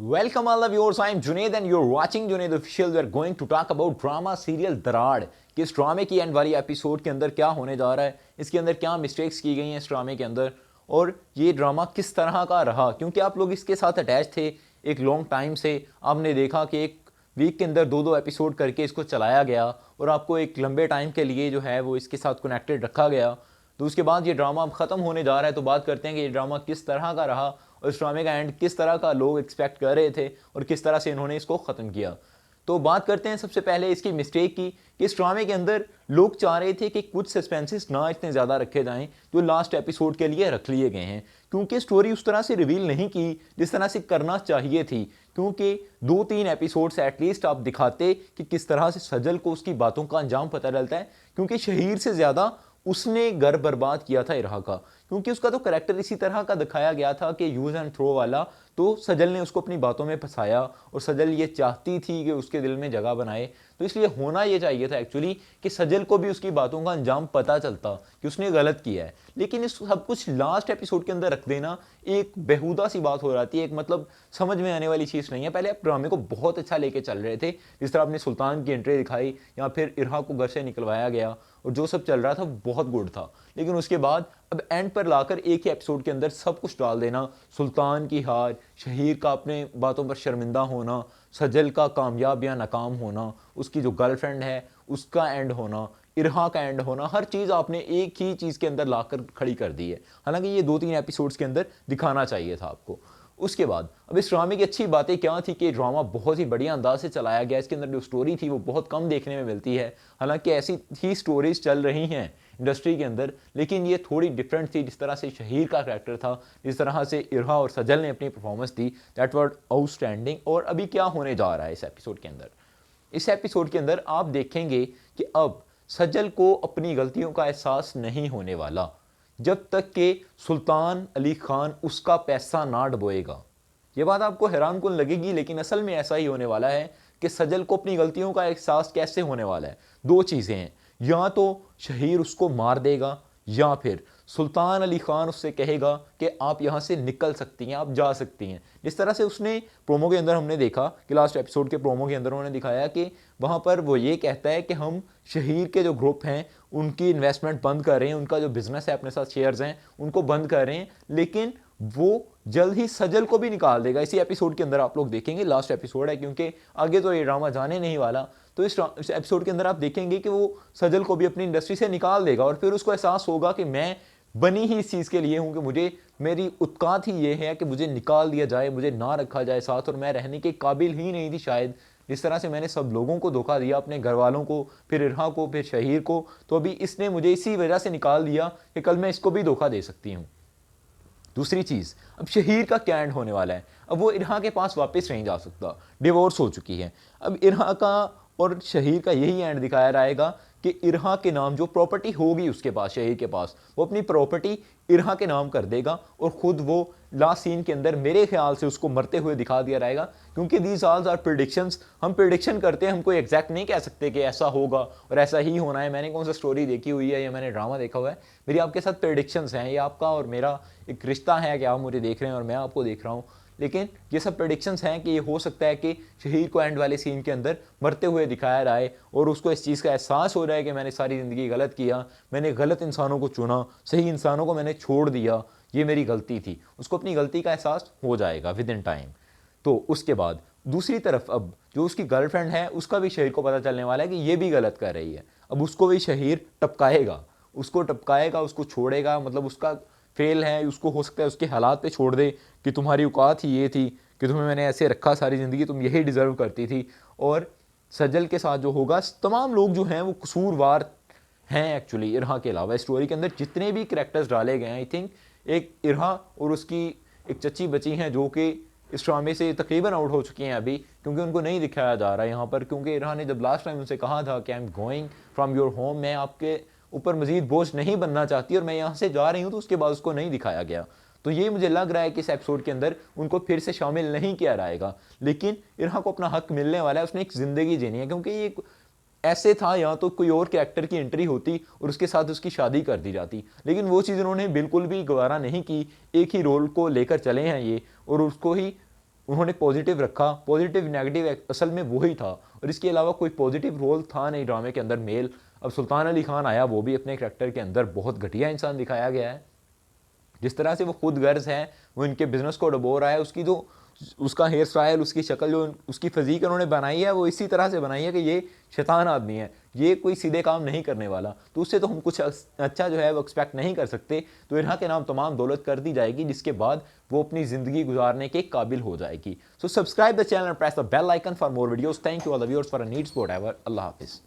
Welcome all the viewers. I am Junaid and you're watching Junaid Official. We are going to talk about drama serial दराड़ कि इस ड्रामे की and वाली episode के अंदर क्या होने जा रहा है, इसके अंदर क्या मिस्टेक्स की गई हैं इस ड्रामे के अंदर, और ये ड्रामा किस तरह का रहा, क्योंकि आप लोग इसके साथ अटैच थे एक लॉन्ग टाइम से। आपने देखा कि एक वीक के अंदर दो दो एपिसोड करके इसको चलाया गया और आपको एक लंबे टाइम के लिए जो है वो इसके साथ कनेक्टेड रखा गया। तो उसके बाद ये ड्रामा अब ख़त्म होने जा रहा है, तो बात करते हैं कि ये ड्रामा किस तरह का रहा और इस ड्रामे का एंड किस तरह का लोग एक्सपेक्ट कर रहे थे और किस तरह से इन्होंने इसको ख़त्म किया। तो बात करते हैं सबसे पहले इसकी मिस्टेक की कि इस ड्रामे के अंदर लोग चाह रहे थे कि कुछ सस्पेंसेस ना इतने ज़्यादा रखे जाएं जो लास्ट एपिसोड के लिए रख लिए गए हैं, क्योंकि स्टोरी उस तरह से रिवील नहीं की जिस तरह से करना चाहिए थी। क्योंकि 2-3 एपिसोड्स एटलीस्ट आप दिखाते कि किस तरह से सजल को उसकी बातों का अंजाम पता चलता है, क्योंकि शहीर से ज़्यादा उसने घर बर्बाद किया था इरहा का। क्योंकि उसका तो करेक्टर इसी तरह का दिखाया गया था कि यूज एंड थ्रो वाला, तो सजल ने उसको अपनी बातों में फंसाया और सजल ये चाहती थी कि उसके दिल में जगह बनाए। तो इसलिए होना ये चाहिए था एक्चुअली कि सजल को भी उसकी बातों का अंजाम पता चलता कि उसने गलत किया है, लेकिन इस सब कुछ लास्ट एपिसोड के अंदर रख देना एक बेहुदा सी बात हो जाती है, एक मतलब समझ में आने वाली चीज़ नहीं है। पहले आप ड्रामे को बहुत अच्छा लेके चल रहे थे, जिस तरह आपने सुल्तान की एंट्री दिखाई या फिर इरहा को घर से निकलवाया गया और जो सब चल रहा था बहुत गुड था, लेकिन उसके बाद अब एंड पर लाकर एक ही एपिसोड के अंदर सब कुछ डाल देना, सुल्तान की हार, शहीर का अपने बातों पर शर्मिंदा होना, सजल का कामयाब या नाकाम होना, उसकी जो गर्लफ्रेंड है उसका एंड होना, इरहा का एंड होना, हर चीज़ आपने एक ही चीज़ के अंदर लाकर खड़ी कर दी है। हालांकि ये 2-3 एपिसोड्स के अंदर दिखाना चाहिए था आपको। उसके बाद अब इस ड्रामे की अच्छी बातें क्या थी कि ड्रामा बहुत ही बढ़िया अंदाज से चलाया गया। इसके अंदर जो स्टोरी थी वो बहुत कम देखने में मिलती है, हालांकि ऐसी ही स्टोरीज चल रही हैं इंडस्ट्री के अंदर, लेकिन ये थोड़ी डिफरेंट थी। जिस तरह से शहीर का करैक्टर था, जिस तरह से इरहा और सजल ने अपनी performance the, that was outstanding. और अभी क्या होने जा रहा है इस एपिसोड के अंदर, इस एपिसोड के अंदर आप देखेंगे कि अब सजल को अपनी गलतियों का एहसास नहीं होने वाला जब तक कि सुल्तान अली खान उसका पैसा ना डुबोएगा। ये बात आपको हैरानकुन लगेगी, लेकिन असल में ऐसा ही होने वाला है कि सजल को अपनी गलतियों का एहसास कैसे होने वाला है। दो चीज़ें हैं, या तो शहीर उसको मार देगा या फिर सुल्तान अली खान उससे कहेगा कि आप यहाँ से निकल सकती हैं, आप जा सकती हैं। जिस तरह से उसने प्रोमो के अंदर हमने देखा कि लास्ट एपिसोड के प्रोमो के अंदर उन्होंने दिखाया कि वहाँ पर वो ये कहता है कि हम शहीर के जो ग्रुप हैं उनकी इन्वेस्टमेंट बंद कर रहे हैं, उनका जो बिजनेस है अपने साथ शेयर्स हैं उनको बंद कर रहे हैं, लेकिन वो जल्द ही सजल को भी निकाल देगा। इसी एपिसोड के अंदर आप लोग देखेंगे, लास्ट एपिसोड है क्योंकि आगे तो ये ड्रामा जाने नहीं वाला, तो इस एपिसोड के अंदर आप देखेंगे कि वो सजल को भी अपनी इंडस्ट्री से निकाल देगा और फिर उसको एहसास होगा कि मैं बनी ही इस चीज़ के लिए हूँ कि मुझे, मेरी उत्कात ही ये है कि मुझे निकाल दिया जाए, मुझे ना रखा जाए साथ, और मैं रहने के काबिल ही नहीं थी शायद। जिस तरह से मैंने सब लोगों को धोखा दिया, अपने घर वालों को, फिर इरहा को, फिर शहीर को, तो अभी इसने मुझे इसी वजह से निकाल दिया कि कल मैं इसको भी धोखा दे सकती हूँ। दूसरी चीज़, अब शहीर का क्या एंड होने वाला है। अब वो इरहा के पास वापस नहीं जा सकता, डिवोर्स हो चुकी है। अब इरहा का और शहीर का यही एंड दिखाया जाएगा कि इरहा के नाम जो प्रॉपर्टी होगी उसके पास, शहीर के पास, वो अपनी प्रॉपर्टी इरहा के नाम कर देगा और ख़ुद वो लास्ट सीन के अंदर मेरे ख्याल से उसको मरते हुए दिखा दिया जाएगा। क्योंकि दीज ऑल आर प्रिडिक्शंस, हम प्रिडिक्शन करते हैं, हम कोई एग्जैक्ट नहीं कह सकते कि ऐसा होगा और ऐसा ही होना है। मैंने कौन सा स्टोरी देखी हुई है या मैंने ड्रामा देखा हुआ है, मेरी आपके साथ प्रिडिक्शंस हैं, ये आपका और मेरा एक रिश्ता है कि आप मुझे देख रहे हैं और मैं आपको देख रहा हूँ। लेकिन ये सब प्रेडिक्शंस हैं कि ये हो सकता है कि शहीर को एंड वाले सीन के अंदर मरते हुए दिखाया जाए और उसको इस चीज़ का एहसास हो जाए कि मैंने सारी ज़िंदगी गलत किया, मैंने गलत इंसानों को चुना, सही इंसानों को मैंने छोड़ दिया, ये मेरी गलती थी। उसको अपनी गलती का एहसास हो जाएगा विद इन टाइम। तो उसके बाद दूसरी तरफ अब जो उसकी गर्लफ्रेंड है उसका भी शहीर को पता चलने वाला है कि ये भी गलत कर रही है। अब उसको भी शहीर टपकाएगा, उसको टपकाएगा, उसको छोड़ेगा, मतलब उसका फेल है, उसको हो सकता है उसके हालात पे छोड़ दे कि तुम्हारी औकात ही ये थी कि तुम्हें मैंने ऐसे रखा सारी ज़िंदगी, तुम यही डिज़र्व करती थी। और सजल के साथ जो होगा, तमाम लोग जो हैं वो कसूरवार हैं एक्चुअली इरहा के अलावा। स्टोरी के अंदर जितने भी करैक्टर्स डाले गए हैं, आई थिंक एक इरहा और उसकी एक चची बची हैं जो कि इस ड्रामे से तकरीबन आउट हो चुकी हैं अभी, क्योंकि उनको नहीं दिखाया जा रहा है यहाँ पर। क्योंकि इरहा ने जब लास्ट टाइम उनसे कहा था कि I am going from your home, मैं आपके ऊपर मजीद बोझ नहीं बनना चाहती और मैं यहाँ से जा रही हूँ, तो उसके बाद उसको नहीं दिखाया गया। तो ये मुझे लग रहा है कि इस एपिसोड के अंदर उनको फिर से शामिल नहीं किया जाएगा, लेकिन इरहा को अपना हक मिलने वाला है, उसने एक ज़िंदगी जीनी है। क्योंकि ये ऐसे था, या तो कोई और कैरेक्टर की एंट्री होती और उसके साथ उसकी शादी कर दी जाती, लेकिन वो चीज़ उन्होंने बिल्कुल भी गवारा नहीं की। एक ही रोल को लेकर चले हैं ये और उसको ही उन्होंने पॉजिटिव रखा, पॉजिटिव नेगेटिव असल में वही था, और इसके अलावा कोई पॉजिटिव रोल था नहीं ड्रामे के अंदर मेल। अब सुल्तान अली खान आया, वो भी अपने करैक्टर के अंदर बहुत घटिया इंसान दिखाया गया है। जिस तरह से वो खुद गर्ज है, वो इनके बिजनेस को डुबो रहा है, उसकी जो उसका हेयर स्टाइल, उसकी शक्ल, जो उसकी फिजीक उन्होंने बनाई है, वो इसी तरह से बनाई है कि ये शैतान आदमी है, ये कोई सीधे काम नहीं करने वाला, तो उससे तो हम कुछ अच्छा जो है वो एक्सपेक्ट नहीं कर सकते। तो इन्हा के नाम तमाम दौलत कर दी जाएगी, जिसके बाद वो अपनी ज़िंदगी गुजारने के काबिल हो जाएगी। So subscribe the channel, press the bell icon for more videos. Thank you all the viewers for a need support ever. Allah हाफिज़।